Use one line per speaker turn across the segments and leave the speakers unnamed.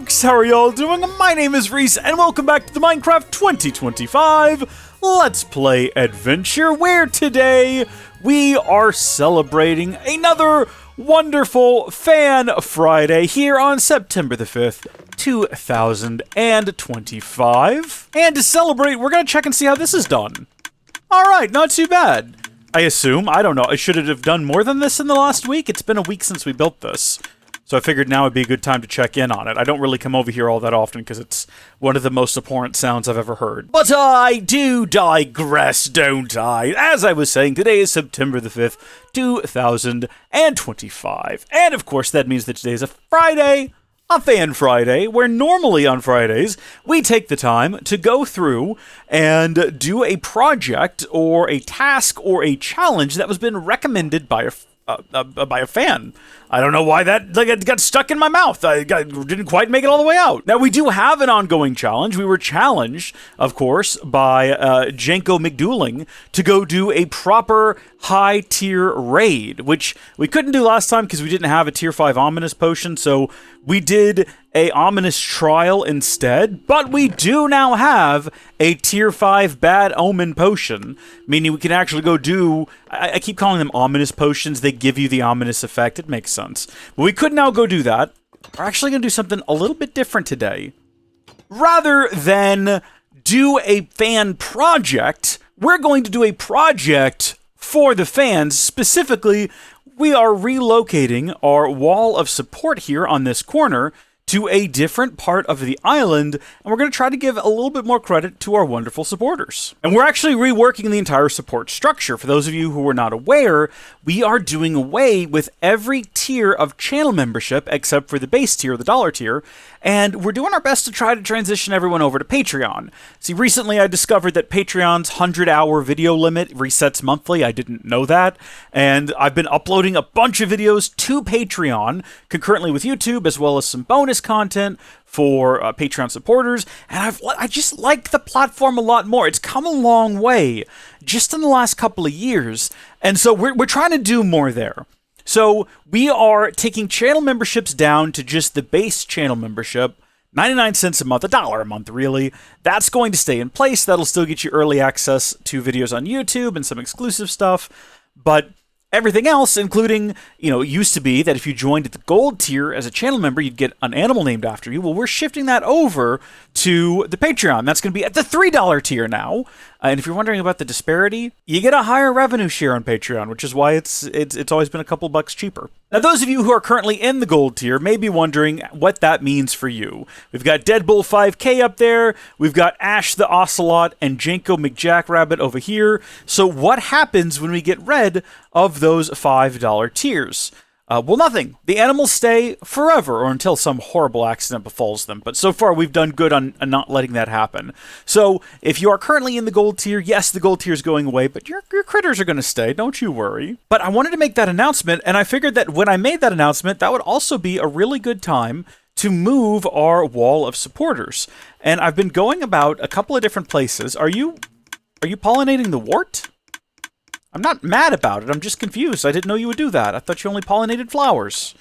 folks, how are y'all doing? My name is Reese, and welcome back to the Minecraft 2025 Let's Play Adventure, where today we are celebrating another wonderful Fan Friday here on September the 5th, 2025. And to celebrate, we're going to check and see how this is done. Alright, not too bad. I assume, I don't know, I should have done more than this in the last week. It's been a week since we built this. So I figured now would be a good time to check in on it. I don't really come over here all that often because it's one of the most abhorrent sounds I've ever heard. But I do digress, don't I? As I was saying, today is September the 5th, 2025. And of course that means that today is a Friday, a Fan Friday, where normally on Fridays, we take the time to go through and do a project or a task or a challenge that was been recommended by a fan. I don't know why that got stuck in my mouth. Didn't quite make it all the way out. Now, we do have an ongoing challenge. We were challenged, of course, by Janko McDouling to go do a proper high-tier raid, which we couldn't do last time because we didn't have a tier 5 ominous potion, so we did a ominous trial instead, but we do now have a tier 5 bad omen potion, meaning we can actually go do, I keep calling them ominous potions, they give you the ominous effect, it makes sense. But we could now go do that. We're actually going to do something a little bit different today. Rather than do a fan project, we're going to do a project for the fans. Specifically, we are relocating our wall of support here on this corner to a different part of the island, and we're going to try to give a little bit more credit to our wonderful supporters. And we're actually reworking the entire support structure. For those of you who are not aware, we are doing away with every tier of channel membership except for the base tier, the dollar tier, and we're doing our best to try to transition everyone over to Patreon. See, recently I discovered that Patreon's 100-hour video limit resets monthly. I didn't know that, and I've been uploading a bunch of videos to Patreon concurrently with YouTube, as well as some bonus content for Patreon supporters, and I just like the platform a lot more. It's come a long way just in the last couple of years, and so we're trying to do more there. So we are taking channel memberships down to just the base channel membership, 99 cents a month, $1 a month, really. That's going to stay in place. That'll still get you early access to videos on YouTube and some exclusive stuff, but everything else, including, it used to be that if you joined at the gold tier as a channel member, you'd get an animal named after you. Well, we're shifting that over to the Patreon. That's going to be at the $3 tier now. And if you're wondering about the disparity, you get a higher revenue share on Patreon, which is why it's always been a couple bucks cheaper. Now, those of you who are currently in the gold tier may be wondering what that means for you. We've got Deadbull 5K up there, we've got Ash the Ocelot and Janko McJackrabbit over here. So what happens when we get rid of those $5 tiers? Well, nothing. The animals stay forever, or until some horrible accident befalls them. But so far, we've done good on not letting that happen. So, if you are currently in the gold tier, yes, the gold tier is going away, but your critters are going to stay, don't you worry. But I wanted to make that announcement, and I figured that when I made that announcement, that would also be a really good time to move our wall of supporters. And I've been going about a couple of different places. Are you pollinating the wart? I'm not mad about it, I'm just confused. I didn't know you would do that. I thought you only pollinated flowers.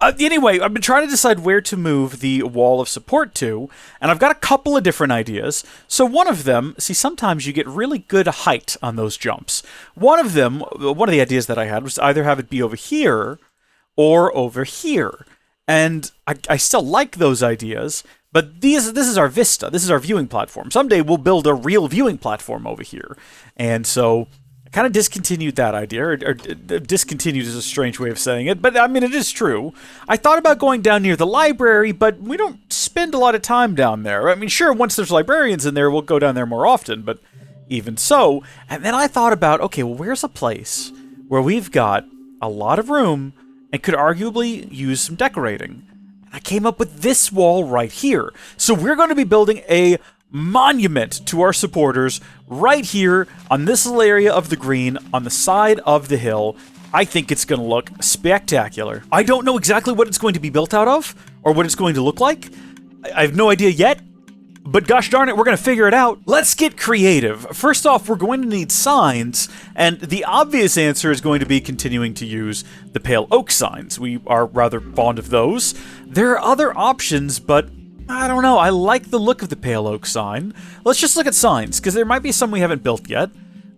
Anyway, I've been trying to decide where to move the wall of support to, and I've got a couple of different ideas. So one of them, see, sometimes you get really good height on those jumps. One of the ideas that I had was either have it be over here or over here. And I still like those ideas, but this is our vista, this is our viewing platform. Someday we'll build a real viewing platform over here. And so I kind of discontinued that idea, or discontinued is a strange way of saying it, but I mean, it is true. I thought about going down near the library, but we don't spend a lot of time down there. I mean, sure, once there's librarians in there, we'll go down there more often, but even so. And then I thought about, okay, well, where's a place where we've got a lot of room and could arguably use some decorating? And I came up with this wall right here. So we're going to be building a monument to our supporters right here on this little area of the green on the side of the hill. I think it's going to look spectacular. I don't know exactly what it's going to be built out of or what it's going to look like. I have no idea yet, but gosh darn it, we're going to figure it out. Let's get creative. First off, we're going to need signs, and the obvious answer is going to be continuing to use the pale oak signs. We are rather fond of those. There are other options, but I don't know. I like the look of the pale oak sign. Let's just look at signs, because there might be some we haven't built yet.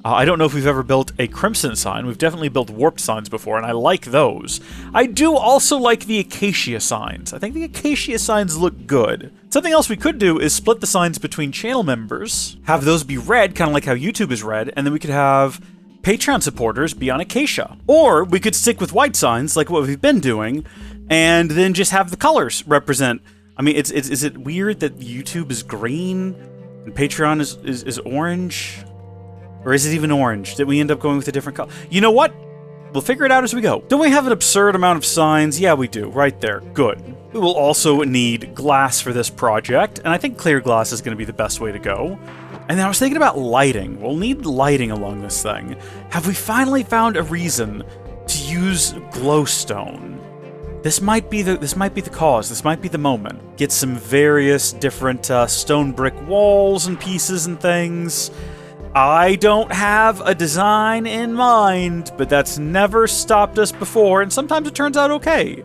I don't know if we've ever built a crimson sign. We've definitely built warped signs before, and I like those. I do also like the acacia signs. I think the acacia signs look good. Something else we could do is split the signs between channel members, have those be red, kind of like how YouTube is red, and then we could have Patreon supporters be on acacia. Or we could stick with white signs, like what we've been doing, and then just have the colors represent. I mean, is it weird that YouTube is green and Patreon is orange? Or is it even orange? Did we end up going with a different color? You know what? We'll figure it out as we go. Don't we have an absurd amount of signs? Yeah, we do. Right there. Good. We will also need glass for this project, and I think clear glass is going to be the best way to go. And then I was thinking about lighting. We'll need lighting along this thing. Have we finally found a reason to use glowstone? This might be the cause. This might be the moment. Get some various different stone brick walls and pieces and things. I don't have a design in mind, but that's never stopped us before, and sometimes it turns out okay.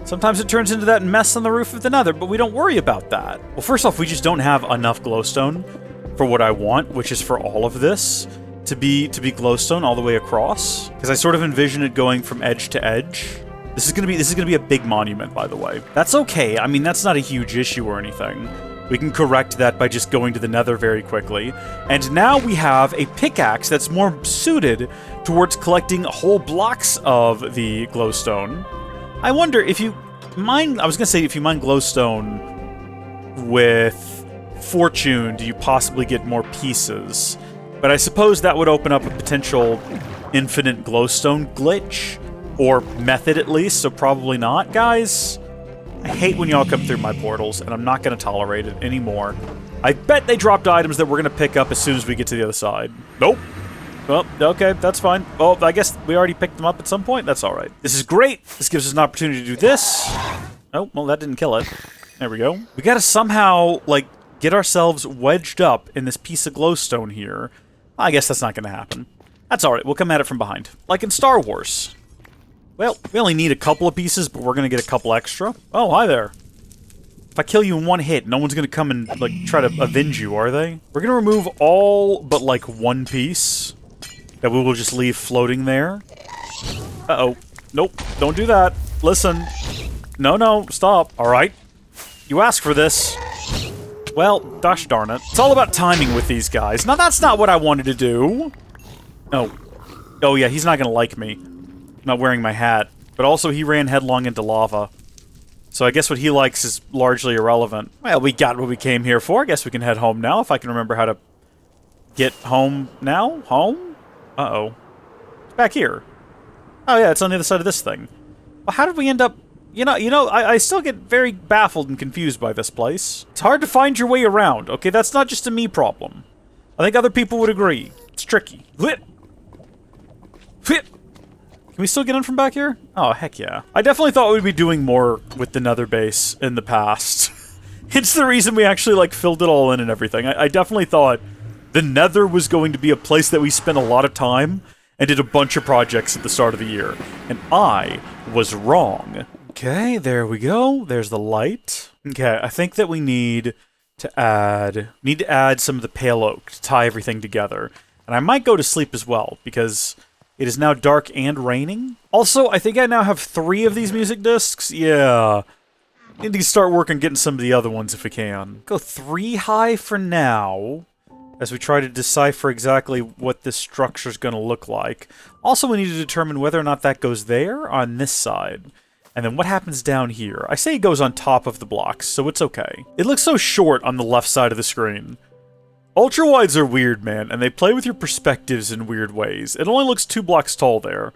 Sometimes it turns into that mess on the roof of the nether, but we don't worry about that. Well, first off, we just don't have enough glowstone for what I want, which is for all of this to be glowstone all the way across, because I sort of envision it going from edge to edge. This is gonna be a big monument, by the way. That's okay. I mean, that's not a huge issue or anything. We can correct that by just going to the nether very quickly. And now we have a pickaxe that's more suited towards collecting whole blocks of the glowstone. I wonder if you mine... I was going to say, if you mine glowstone with fortune, do you possibly get more pieces? But I suppose that would open up a potential infinite glowstone glitch. Or method, at least, so probably not, guys. I hate when y'all come through my portals, and I'm not going to tolerate it anymore. I bet they dropped items that we're going to pick up as soon as we get to the other side. Nope. Well, okay, that's fine. Oh, I guess we already picked them up at some point. That's all right. This is great. This gives us an opportunity to do this. Oh, well, that didn't kill it. There we go. We got to somehow, like, get ourselves wedged up in this piece of glowstone here. I guess that's not going to happen. That's all right. We'll come at it from behind. Like in Star Wars. Well, we only need a couple of pieces, but we're going to get a couple extra. Oh, hi there. If I kill you in one hit, no one's going to come and, like, try to avenge you, are they? We're going to remove all but, like, one piece that we will just leave floating there. Uh-oh. Nope. Don't do that. Listen. No, stop. All right. You asked for this. Well, gosh darn it. It's all about timing with these guys. Now, that's not what I wanted to do. Oh. Oh, yeah, he's not going to like me. Not wearing my hat, but also he ran headlong into lava. So I guess what he likes is largely irrelevant. Well, we got what we came here for. I guess we can head home now, if I can remember how to get home now. Home? Uh-oh. It's back here. Oh yeah, it's on the other side of this thing. Well, how did we end up... You know, I still get very baffled and confused by this place. It's hard to find your way around, okay? That's not just a me problem. I think other people would agree. It's tricky. Whip! Whip! Can we still get in from back here? Oh, heck yeah. I definitely thought we'd be doing more with the nether base in the past. It's the reason we actually, like, filled it all in and everything. I definitely thought the nether was going to be a place that we spent a lot of time and did a bunch of projects at the start of the year. And I was wrong. Okay, there we go. There's the light. Okay, I think that we need to add some of the pale oak to tie everything together. And I might go to sleep as well, because... it is now dark and raining. Also, I think I now have 3 of these music discs. Yeah. Need to start working getting some of the other ones if we can. Go 3 high for now, as we try to decipher exactly what this structure is going to look like. Also, we need to determine whether or not that goes there on this side. And then what happens down here? I say it goes on top of the blocks, so it's okay. It looks so short on the left side of the screen. Ultra-wides are weird, man, and they play with your perspectives in weird ways. It only looks 2 blocks tall there.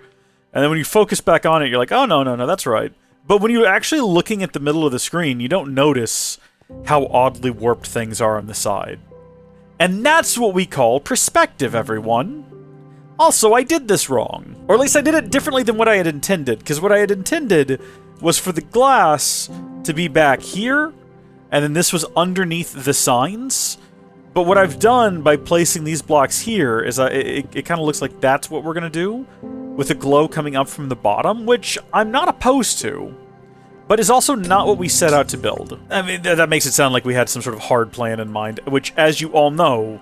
And then when you focus back on it, you're like, oh, no, that's right. But when you're actually looking at the middle of the screen, you don't notice how oddly warped things are on the side. And that's what we call perspective, everyone. Also, I did this wrong. Or at least I did it differently than what I had intended, because what I had intended was for the glass to be back here, and then this was underneath the signs. But what I've done by placing these blocks here is it kind of looks like that's what we're going to do, with the glow coming up from the bottom, which I'm not opposed to. but is also not what we set out to build. I mean, that makes it sound like we had some sort of hard plan in mind, which, as you all know,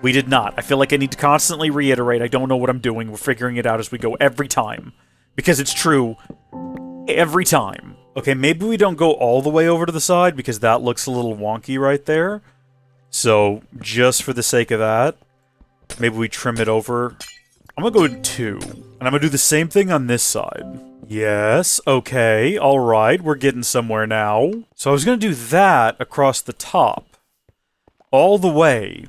we did not. I feel like I need to constantly reiterate, I don't know what I'm doing. We're figuring it out as we go every time. Because it's true every time. Okay, maybe we don't go all the way over to the side, because that looks a little wonky right there. So, just for the sake of that, maybe we trim it over. I'm gonna go in 2. And I'm gonna do the same thing on this side. Yes, okay, alright, we're getting somewhere now. So I was gonna do that across the top. All the way.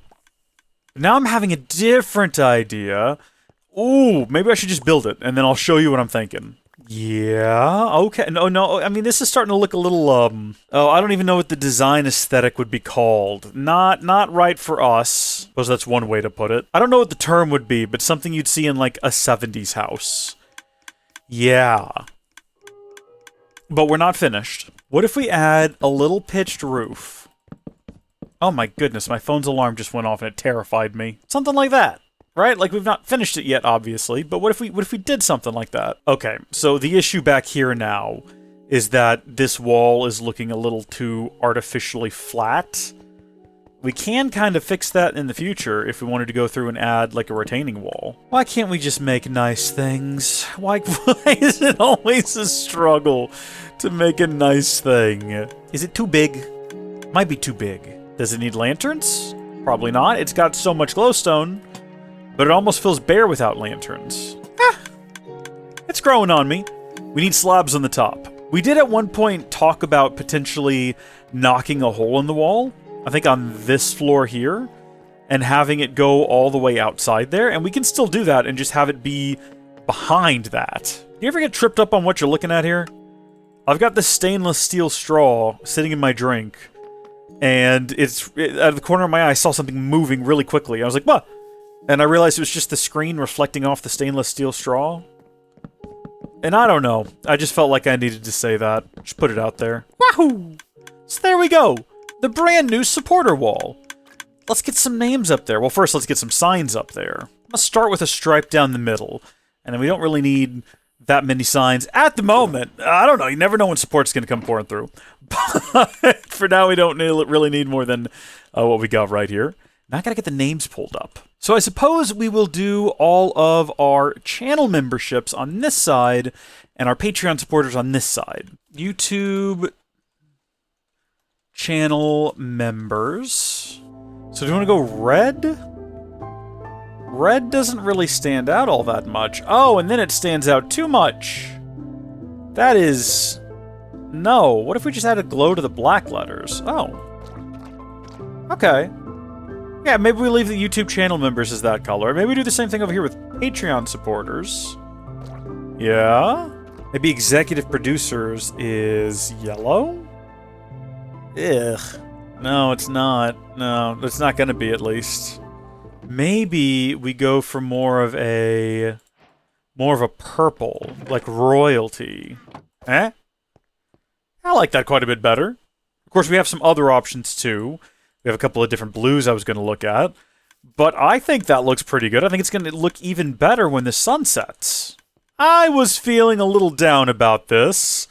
Now I'm having a different idea. Ooh, maybe I should just build it, and then I'll show you what I'm thinking. Yeah, okay. No, I mean, this is starting to look a little, oh, I don't even know what the design aesthetic would be called. Not right for us. Suppose that's one way to put it. I don't know what the term would be, but something you'd see in, like, a 70s house. Yeah. But we're not finished. What if we add a little pitched roof? Oh my goodness, my phone's alarm just went off and it terrified me. Something like that. Right? Like, we've not finished it yet, obviously, but what if we did something like that? Okay, so the issue back here now is that this wall is looking a little too artificially flat. We can kind of fix that in the future if we wanted to go through and add, like, a retaining wall. Why can't we just make nice things? Why is it always a struggle to make a nice thing? Is it too big? Might be too big. Does it need lanterns? Probably not. It's got so much glowstone. But it almost feels bare without lanterns. It's growing on me. We need slabs on the top. We did at one point talk about potentially knocking a hole in the wall. I think on this floor here. And having it go all the way outside there. And we can still do that and just have it be behind that. Do you ever get tripped up on what you're looking at here? I've got this stainless steel straw sitting in my drink. And out of the corner of my eye, I saw something moving really quickly. I was like, what? And I realized it was just the screen reflecting off the stainless steel straw. And I don't know. I just felt like I needed to say that. Just put it out there. Wahoo! So there we go. The brand new supporter wall. Let's get some names up there. Well, first, let's get some signs up there. Let's start with a stripe down the middle. And then we don't really need that many signs at the moment. I don't know. You never know when support's going to come pouring through. But for now, we don't really need more than what we got right here. Now I gotta get the names pulled up. So I suppose we will do all of our channel memberships on this side and our Patreon supporters on this side. YouTube channel members. So do you want to go red? Red doesn't really stand out all that much. Oh, and then it stands out too much. That is... No. What if we just added glow to the black letters? Oh. Okay. Yeah, maybe we leave the YouTube channel members as that color. Maybe we do the same thing over here with Patreon supporters. Yeah? Maybe executive producers is yellow? Ugh. No, it's not. No, it's not gonna be, at least. Maybe we go for more of a purple, like royalty. Eh? I like that quite a bit better. Of course, we have some other options, too. We have a couple of different blues I was going to look at. But I think that looks pretty good. I think it's going to look even better when the sun sets. I was feeling a little down about this.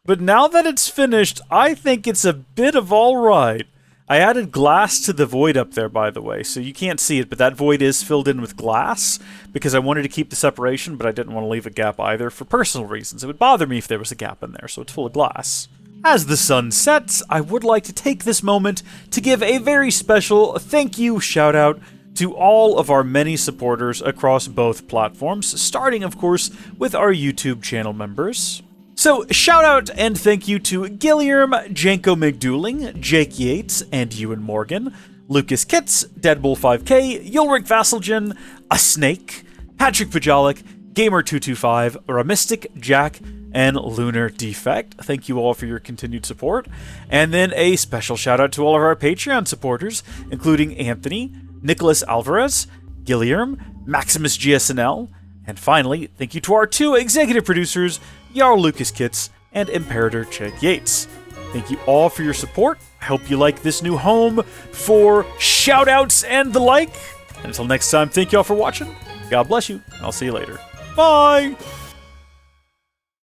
But now that it's finished, I think it's a bit of all right. I added glass to the void up there, by the way, so you can't see it, but that void is filled in with glass, because I wanted to keep the separation, but I didn't want to leave a gap either for personal reasons. It would bother me if there was a gap in there, so it's full of glass. As the sun sets, I would like to take this moment to give a very special thank you shout out to all of our many supporters across both platforms, starting, of course, with our YouTube channel members. So, shout out and thank you to Gilliam, Janko McDouling, Jake Yates, and Ewan Morgan, Lucas Kitts, Deadbull5K, Ulrich Vasselgen, A Snake, Patrick Pajalik, Gamer225, Ramistic, Jack, and Lunar Defect. Thank you all for your continued support. And then a special shout out to all of our Patreon supporters, including Anthony, Nicholas Alvarez, Gilliam, Maximus GSNL, and finally, thank you to our two executive producers, Jarl Lucas Kitts and Imperator Jake Yates. Thank you all for your support. I hope you like this new home for shoutouts and the like. And until next time, thank you all for watching. God bless you, and I'll see you later. Bye!